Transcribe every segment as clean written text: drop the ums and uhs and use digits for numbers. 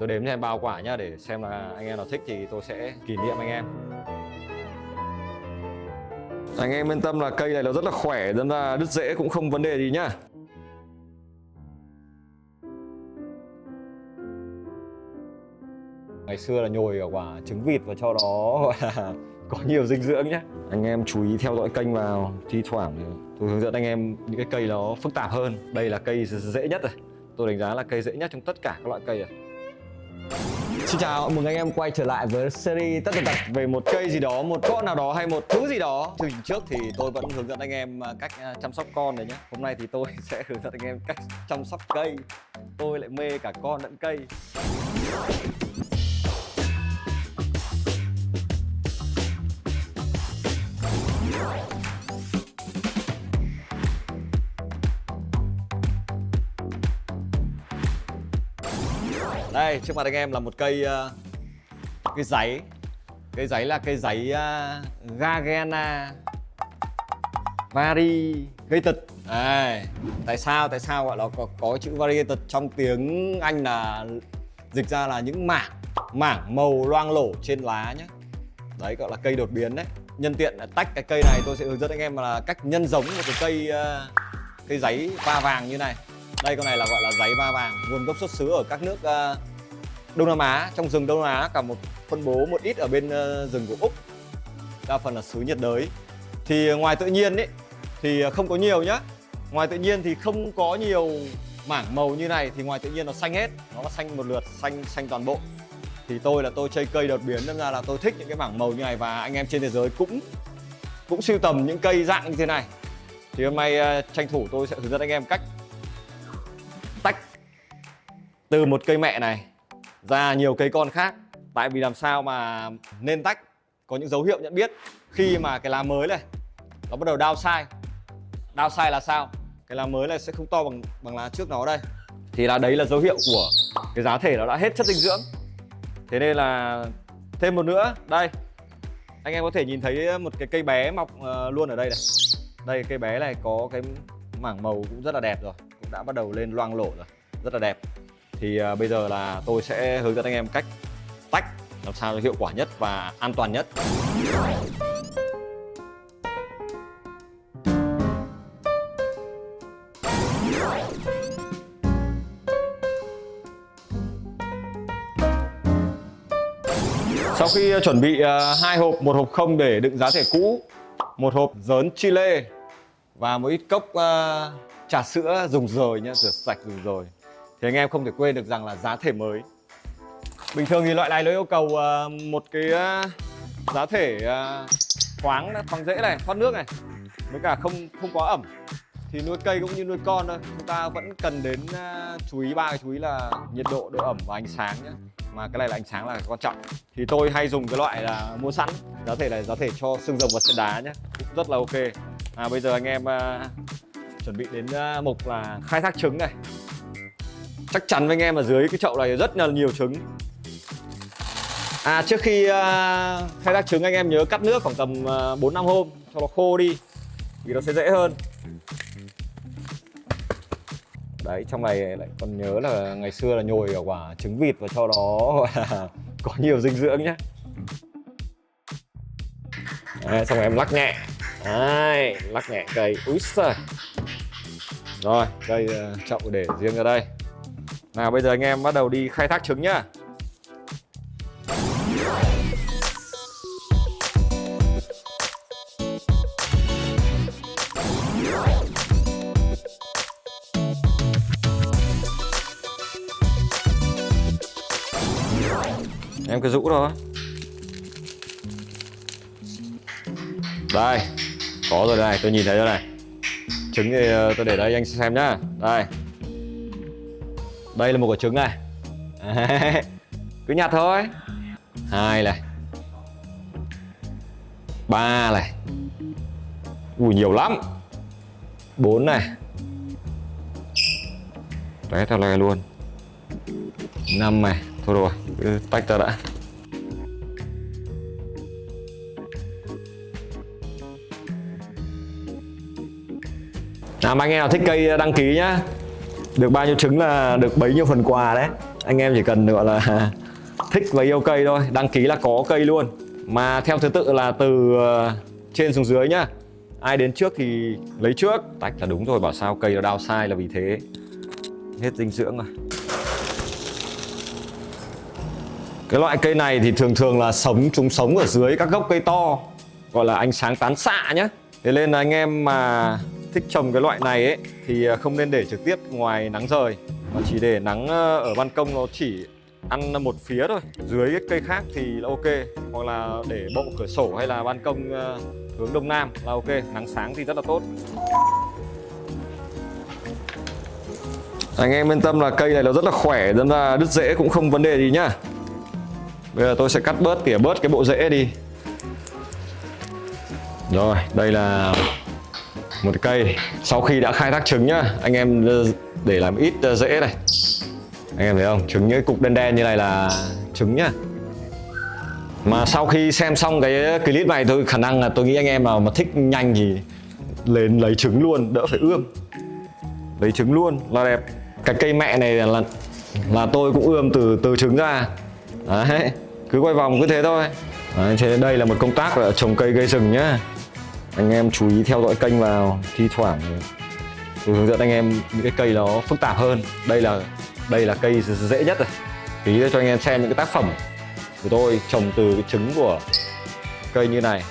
tôi đếm thêm bao quả nhá, để xem là anh em nào thích thì tôi sẽ kỷ niệm anh em. Anh em yên tâm là cây này nó rất là khỏe, nên là đứt rễ cũng không vấn đề gì nhá. Ngày xưa là nhồi cả quả trứng vịt và cho nó gọi là có nhiều dinh dưỡng nhé. Anh em chú ý theo dõi kênh vào, thi thoảng thì tôi hướng dẫn anh em những cái cây nó phức tạp hơn. Đây là cây dễ nhất rồi, tôi đánh giá là cây dễ nhất trong tất cả các loại cây rồi. Xin chào, mừng anh em quay trở lại với series tất tần tật về một cây gì đó, một con nào đó hay một thứ gì đó. Chương trình trước thì tôi vẫn hướng dẫn anh em cách chăm sóc con đấy nhé. Hôm nay thì tôi sẽ hướng dẫn anh em cách chăm sóc cây. Tôi lại mê cả con lẫn cây. Đây, trước mặt anh em là một cây giấy. Cây giấy là cây giấy Gardenia variegated. Tại sao gọi là có chữ variegated? Trong tiếng Anh là dịch ra là những mảng màu loang lổ trên lá nhé. Đấy, gọi là cây đột biến đấy. Nhân tiện tách cái cây này, tôi sẽ hướng dẫn anh em là cách nhân giống một cái cây giấy va vàng như này. Đây, con này là gọi là giấy va vàng, nguồn gốc xuất xứ ở các nước Đông Nam Á, trong rừng Đông Nam Á, cả một phân bố một ít ở bên rừng của Úc, đa phần là xứ nhiệt đới. Thì ngoài tự nhiên ấy thì không có nhiều nhá. Ngoài tự nhiên thì không có nhiều mảng màu như này, thì ngoài tự nhiên nó xanh hết, nó là xanh một lượt, xanh toàn bộ. Thì tôi chơi cây đột biến, nên là tôi thích những cái mảng màu như này, và anh em trên thế giới cũng sưu tầm những cây dạng như thế này. Thì hôm nay tranh thủ tôi sẽ hướng dẫn anh em cách tách từ một cây mẹ này ra nhiều cây con khác. Tại vì làm sao mà nên tách, có những dấu hiệu nhận biết khi mà cái lá mới này nó bắt đầu downside. Downside là sao? Cái lá mới này sẽ không to bằng lá trước nó đây. Thì là đấy là dấu hiệu của cái giá thể nó đã hết chất dinh dưỡng. Thế nên là thêm một nữa, đây anh em có thể nhìn thấy một cái cây bé mọc luôn ở đây này. Đây, cây bé này có cái mảng màu cũng rất là đẹp rồi, cũng đã bắt đầu lên loang lổ rồi, rất là đẹp. Thì bây giờ là tôi sẽ hướng dẫn anh em cách tách làm sao hiệu quả nhất và an toàn nhất. Sau khi chuẩn bị 2 hộp, một hộp không để đựng giá thể cũ, một hộp giớn chile và một ít cốc trà sữa dùng rồi nhá, rửa sạch dùng rồi, thì anh em không thể quên được rằng là giá thể mới. Bình thường thì loại này nó yêu cầu một cái giá thể thoáng dễ này, thoát nước này, với cả không quá ẩm. Thì nuôi cây cũng như nuôi con thôi, chúng ta vẫn cần đến chú ý 3 cái chú ý là nhiệt độ, độ ẩm và ánh sáng nhé. Mà cái này là ánh sáng là quan trọng. Thì tôi hay dùng cái loại là mua sẵn, giá thể này giá thể cho xương rồng và sân đá nhé, cũng rất là ok. Bây giờ anh em chuẩn bị đến mục là khai thác trứng này. Chắc chắn với anh em ở dưới cái chậu này rất là nhiều trứng. Trước khi khai thác trứng, anh em nhớ cắt nước khoảng tầm 4-5 hôm cho nó khô đi, vì nó sẽ dễ hơn. Đấy, trong này lại còn nhớ là ngày xưa là nhồi cả quả trứng vịt và cho nó có nhiều dinh dưỡng nhé. Đấy, xong rồi em lắc nhẹ. Đấy, lắc nhẹ cây. Úi giời. Rồi, cây chậu để riêng ra đây. Nào, bây giờ anh em bắt đầu đi khai thác trứng nhá. Em cứ rũ thôi. Đây, có rồi đây, tôi nhìn thấy rồi này. Trứng thì tôi để đây anh xem nhá. Đây. Đây là một quả trứng này. Cứ nhặt thôi. 2 này. 3 này. Ui, nhiều lắm. 4 này. Đấy, theo này luôn. 5 này. Thôi rồi, cứ tách ra đã. Anh em nào thích cây đăng ký nhá. Được bao nhiêu trứng là được bấy nhiêu phần quà đấy. Anh em chỉ cần gọi là thích và yêu cây thôi, đăng ký là có cây luôn. Mà theo thứ tự là từ trên xuống dưới nhá. Ai đến trước thì lấy trước. Tách là đúng rồi, bảo sao cây nó đào sai là vì thế. Hết dinh dưỡng rồi. Cái loại cây này thì thường là chúng sống ở dưới các gốc cây to, gọi là ánh sáng tán xạ nhé. Thế nên là anh em mà thích trồng cái loại này ấy thì không nên để trực tiếp ngoài nắng rời, mà chỉ để nắng ở ban công, nó chỉ ăn một phía thôi. Dưới cái cây khác thì là ok, hoặc là để bộ cửa sổ hay là ban công hướng đông nam là ok, nắng sáng thì rất là tốt. Anh em yên tâm là cây này nó rất là khỏe, nên là đứt rễ cũng không vấn đề gì nhá. Bây giờ tôi sẽ cắt bớt, tỉa bớt cái bộ rễ đi. Rồi, đây là một cây sau khi đã khai thác trứng nhá. Anh em để làm ít rễ này. Anh em thấy không? Trứng những cục đen đen như này là trứng nhá. Mà sau khi xem xong cái clip này, tôi khả năng là tôi nghĩ anh em mà thích nhanh thì lên lấy trứng luôn, đỡ phải ươm. Lấy trứng luôn là đẹp. Cái cây mẹ này là tôi cũng ươm từ trứng ra. Đấy, cứ quay vòng cứ thế thôi. Đấy, thế đây là một công tác là trồng cây gây rừng nhá. Anh em chú ý theo dõi kênh vào, thi thoảng tôi hướng dẫn anh em những cái cây nó phức tạp hơn. Đây là cây dễ nhất rồi. Tí cho anh em xem những cái tác phẩm của tôi trồng từ cái trứng của cây như này.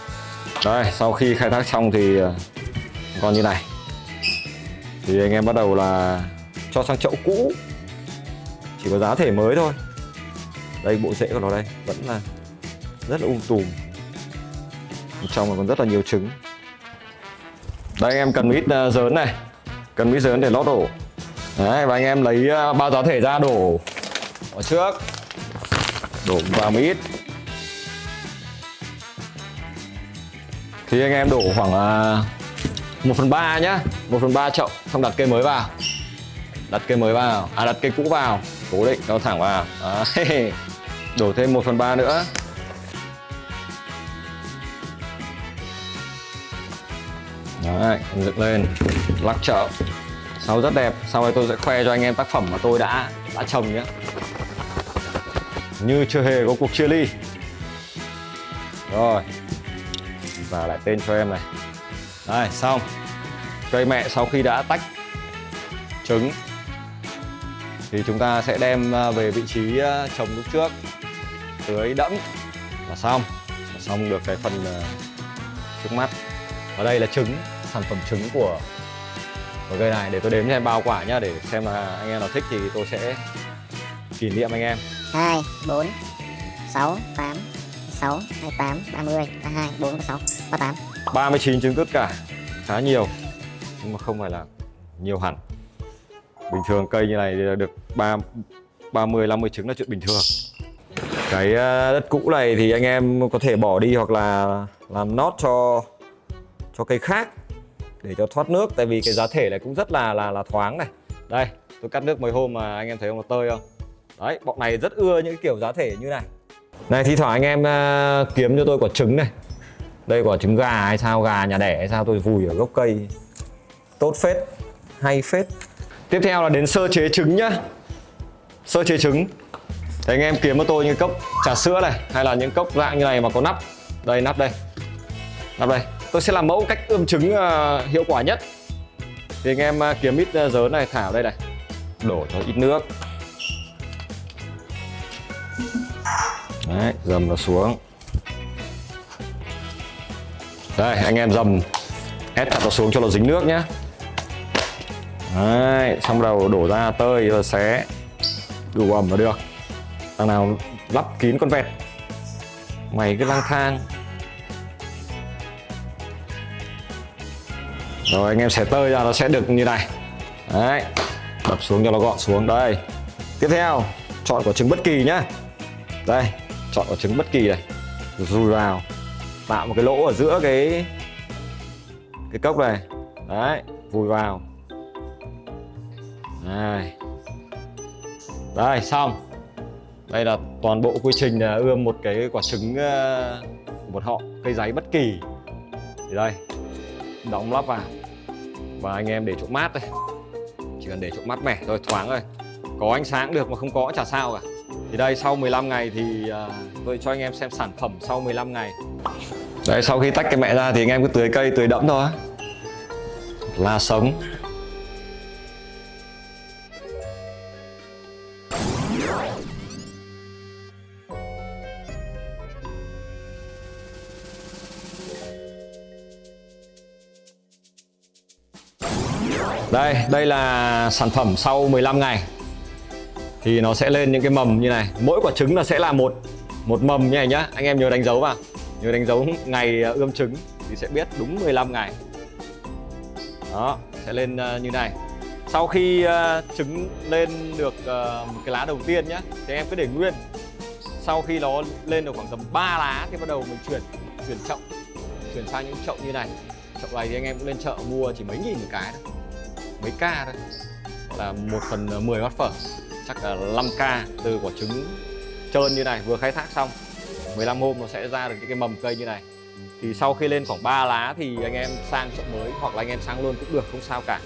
Đây, sau khi khai thác xong thì còn như này. Thì anh em bắt đầu là cho sang chậu cũ, chỉ có giá thể mới thôi. Đây, bộ rễ của nó đây vẫn là rất là tùm. Bên trong còn rất là nhiều trứng. Đây, anh em cần ít giớn này, cần ít giớn để lót đổ. Đấy, và anh em lấy bao giá thể ra đổ ở trước, đổ vào một ít. Thì anh em đổ khoảng 1/3 nhá, 1/3 chậu, xong đặt cây mới vào. Đặt cây cũ vào, cố định nó thẳng vào. Đấy. Đổ thêm 1/3 nữa. Đấy, dựng lên, lắc chậu. Sau rất đẹp, sau đây tôi sẽ khoe cho anh em tác phẩm mà tôi đã trồng nhé. Như chưa hề có cuộc chia ly. Rồi, và lại tên cho em này. Đây, xong. Cây mẹ sau khi đã tách trứng thì chúng ta sẽ đem về vị trí trồng lúc trước, tưới đẫm là xong. Xong được cái phần trước mắt. Ở đây là trứng, sản phẩm trứng của cây này. Để tôi đếm cho em bao quả nhá, để xem là anh em nào thích thì tôi sẽ kỷ niệm anh em. 2, 4, 6, 8, 6, 28, 30, 32, 4, 6, 38. 39 trứng tất cả, khá nhiều, nhưng mà không phải là nhiều hẳn. Bình thường cây như này thì được 30, 50 trứng là chuyện bình thường. Cái đất cũ này thì anh em có thể bỏ đi hoặc là làm nót cho cây khác để cho thoát nước, tại vì cái giá thể này cũng rất là thoáng này. Đây, tôi cắt nước mấy hôm mà anh em thấy không, nó tơi không? Đấy, bọn này rất ưa những kiểu giá thể như này. Này, thi thoảng anh em kiếm cho tôi quả trứng này. Đây quả trứng gà hay sao, gà nhà đẻ hay sao, tôi vùi ở gốc cây. Tốt phết, hay phết. Tiếp theo là đến sơ chế trứng nhá. Sơ chế trứng thì anh em kiếm cho tôi những cốc trà sữa này, hay là những cốc dạng như này mà có nắp. Đây, nắp đây. Nắp đây. Tôi sẽ làm mẫu cách ươm trứng hiệu quả nhất. Thì anh em kiếm ít giớn này, thả vào đây này. Đổ cho ít nước. Đấy, dầm nó xuống. Đây, anh em dầm ép chặt nó xuống cho nó dính nước nhé. Đấy, xong đầu đổ ra tơi rồi xé. Đủ ẩm là được. Thằng nào lắp kín con vẹt, mày cứ lang thang. Rồi anh em xé tơi ra nó sẽ được như này. Đấy, đập xuống cho nó gọn xuống. Đây, tiếp theo chọn quả trứng bất kỳ nhá. Đây, chọn quả trứng bất kỳ này, rùi vào, tạo một cái lỗ ở giữa cái cốc này. Đấy, vùi vào. Đây, xong. Đây là toàn bộ quy trình là ươm một cái quả trứng của một họ cây giấy bất kỳ. Thì đây, đóng lắp vào và anh em để chỗ mát đây, chỉ cần để chỗ mát mẻ thôi, thoáng thôi. có ánh sáng được mà không có chả sao cả. Thì đây sau 15 ngày thì tôi cho anh em xem sản phẩm sau 15 ngày. Đấy, sau khi tách cái mẹ ra thì anh em cứ tưới cây, tưới đẫm thôi. Lá sống. Đây là sản phẩm sau 15 ngày. Thì nó sẽ lên những cái mầm như này. Mỗi quả trứng nó sẽ là một mầm như này nhá. Anh em nhớ đánh dấu vào. Nhớ đánh dấu ngày ươm trứng thì sẽ biết đúng 15 ngày. Đó, sẽ lên như này. Sau khi trứng lên được một cái lá đầu tiên nhá, thì anh em cứ để nguyên. Sau khi nó lên được khoảng tầm 3 lá thì bắt đầu mình chuyển chậu. Chuyển sang những chậu như này. Chậu này thì anh em cũng lên chợ mua chỉ mấy nghìn một cái thôi. Mấy ca thôi. Là 1/10 bát phở. Chắc là 5k từ quả trứng trơn như này vừa khai thác xong. 15 hôm nó sẽ ra được những cái mầm cây như này. Thì sau khi lên khoảng 3 lá thì anh em sang chậu mới hoặc là anh em sang luôn cũng được, không sao cả.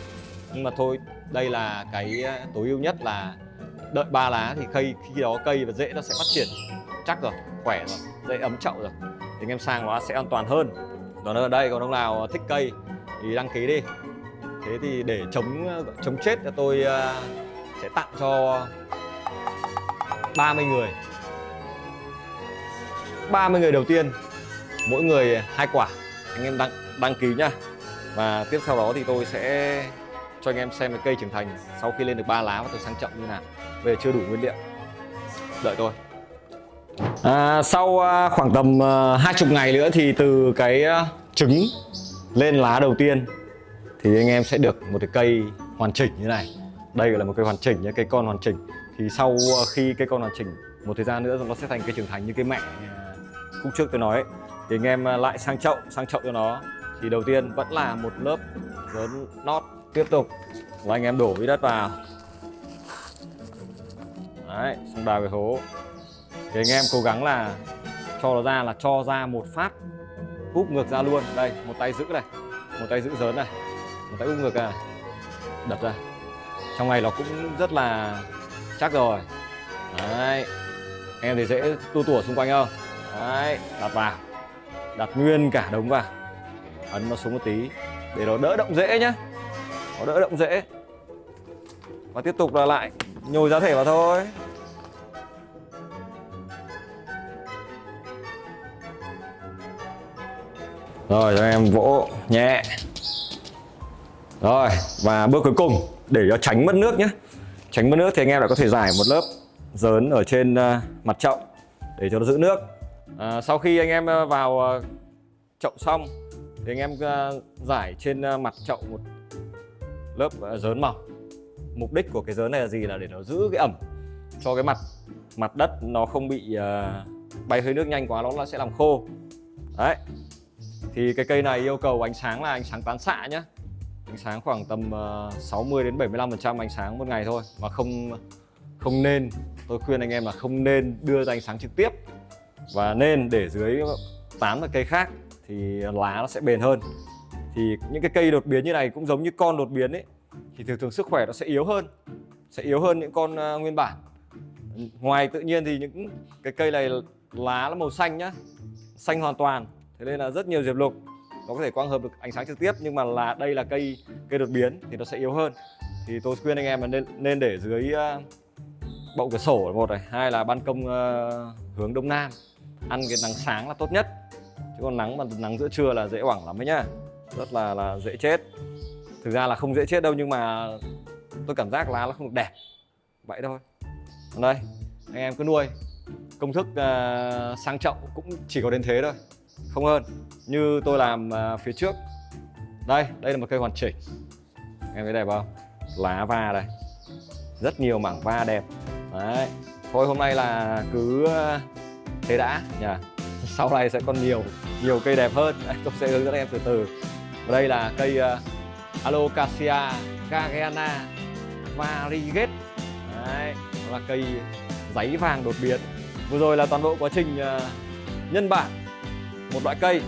Nhưng mà thôi, đây là cái tối ưu nhất là đợi 3 lá thì khi đó cây và rễ nó sẽ phát triển chắc rồi, khỏe rồi, rễ ấm chậu rồi. Thì anh em sang nó sẽ an toàn hơn. Còn ở đây còn ông nào thích cây thì đăng ký đi. Thế thì để chống chết cho tôi sẽ tặng cho 30 người. 30 người đầu tiên, mỗi người 2 quả. Anh em đăng ký nhá. Và tiếp sau đó thì tôi sẽ cho anh em xem cái cây trưởng thành sau khi lên được 3 lá và tôi sang chậu như nào. Về chưa đủ nguyên liệu. Đợi tôi. Sau khoảng tầm 20 ngày nữa thì từ cái trứng lên lá đầu tiên thì anh em sẽ được một cái cây hoàn chỉnh như này. Đây là một cây hoàn chỉnh nhé, cây con hoàn chỉnh. Thì sau khi cây con hoàn chỉnh một thời gian nữa nó sẽ thành cây trưởng thành như cái mẹ khúc trước tôi nói ấy. Thì anh em lại sang chậu cho nó. Thì đầu tiên vẫn là một lớp lớn nót. Tiếp tục là anh em đổ với đất vào. Đấy, xong đào cái hố. Thì anh em cố gắng là cho nó ra, là cho ra một phát húp ngược ra luôn. Đây, một tay giữ này, một tay giữ dớn này, một tay húp ngược này, đập ra. Trong này nó cũng rất là chắc rồi. Đấy, anh em thấy dễ tua tủa xung quanh không? Đấy, đặt vào, đặt nguyên cả đống vào, ấn nó xuống một tí để nó đỡ động rễ nhá, nó đỡ động rễ. Và tiếp tục là lại nhồi giá thể vào thôi. Rồi cho em vỗ nhẹ. Rồi, và bước cuối cùng để cho tránh mất nước nhé. Tránh mất nước thì anh em lại có thể rải một lớp dớn ở trên mặt chậu để cho nó giữ nước. Sau khi anh em vào chậu xong thì anh em rải trên mặt chậu một lớp dớn mỏng. Mục đích của cái dớn này là gì? Là để nó giữ cái ẩm cho cái mặt đất nó không bị bay hơi nước nhanh quá, nó sẽ làm khô. Đấy. Thì cái cây này yêu cầu ánh sáng là ánh sáng tán xạ nhé. Ánh sáng khoảng tầm 60 đến 75% ánh sáng một ngày thôi. Mà không nên, tôi khuyên anh em là không nên đưa ra ánh sáng trực tiếp. Và nên để dưới tán vào cây khác thì lá nó sẽ bền hơn. Thì những cái cây đột biến như này cũng giống như con đột biến ấy, thì thường sức khỏe nó sẽ yếu hơn những con nguyên bản. Ngoài tự nhiên thì những cái cây này lá nó màu xanh nhá, xanh hoàn toàn. Thế nên là rất nhiều diệp lục nó có thể quang hợp được ánh sáng trực tiếp, nhưng mà đây là cây đột biến thì nó sẽ yếu hơn. Thì tôi khuyên anh em là nên để dưới bậu cửa sổ là một này, hai là ban công hướng đông nam, ăn cái nắng sáng là tốt nhất. Chứ còn nắng giữa trưa là dễ oảng lắm ấy nhá, rất là dễ chết. Thực ra là không dễ chết đâu, nhưng mà tôi cảm giác lá nó không được đẹp vậy thôi. Còn đây anh em cứ nuôi, công thức sang chậu cũng chỉ có đến thế thôi, không hơn. Như tôi làm phía trước. Đây là một cây hoàn chỉnh. Em thấy đẹp không? Lá va đây, rất nhiều mảng va đẹp. Đấy. Thôi hôm nay là cứ thế đã nhỉ. Sau này sẽ còn nhiều cây đẹp hơn. Đấy, tôi sẽ hướng dẫn em từ từ. Và đây là cây Alocasia Gaggiana Variegate. Đấy, đó là cây giấy vàng đột biến. Vừa rồi là toàn bộ quá trình nhân bản một loại cây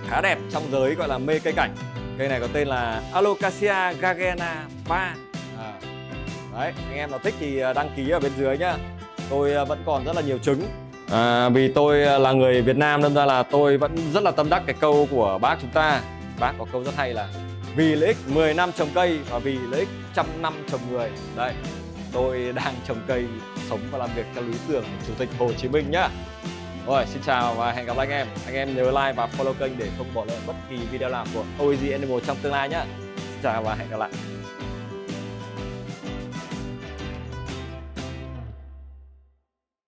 khá đẹp trong giới gọi là mê cây cảnh. Cây này có tên là Alocasia Gaggiana 3. Đấy, anh em nào thích thì đăng ký ở bên dưới nhá. Tôi vẫn còn rất là nhiều trứng. Vì tôi là người Việt Nam nên ra là tôi vẫn rất là tâm đắc cái câu của bác chúng ta. Bác có câu rất hay là vì lợi ích 10 năm trồng cây và vì lợi ích 100 năm trồng người. Đây, tôi đang trồng cây, sống và làm việc theo lý tưởng của Chủ tịch Hồ Chí Minh nhá. Rồi, xin chào và hẹn gặp lại anh em. Anh em nhớ like và follow kênh để không bỏ lỡ bất kỳ video nào của OAG Animal trong tương lai nhá. Xin chào và hẹn gặp lại.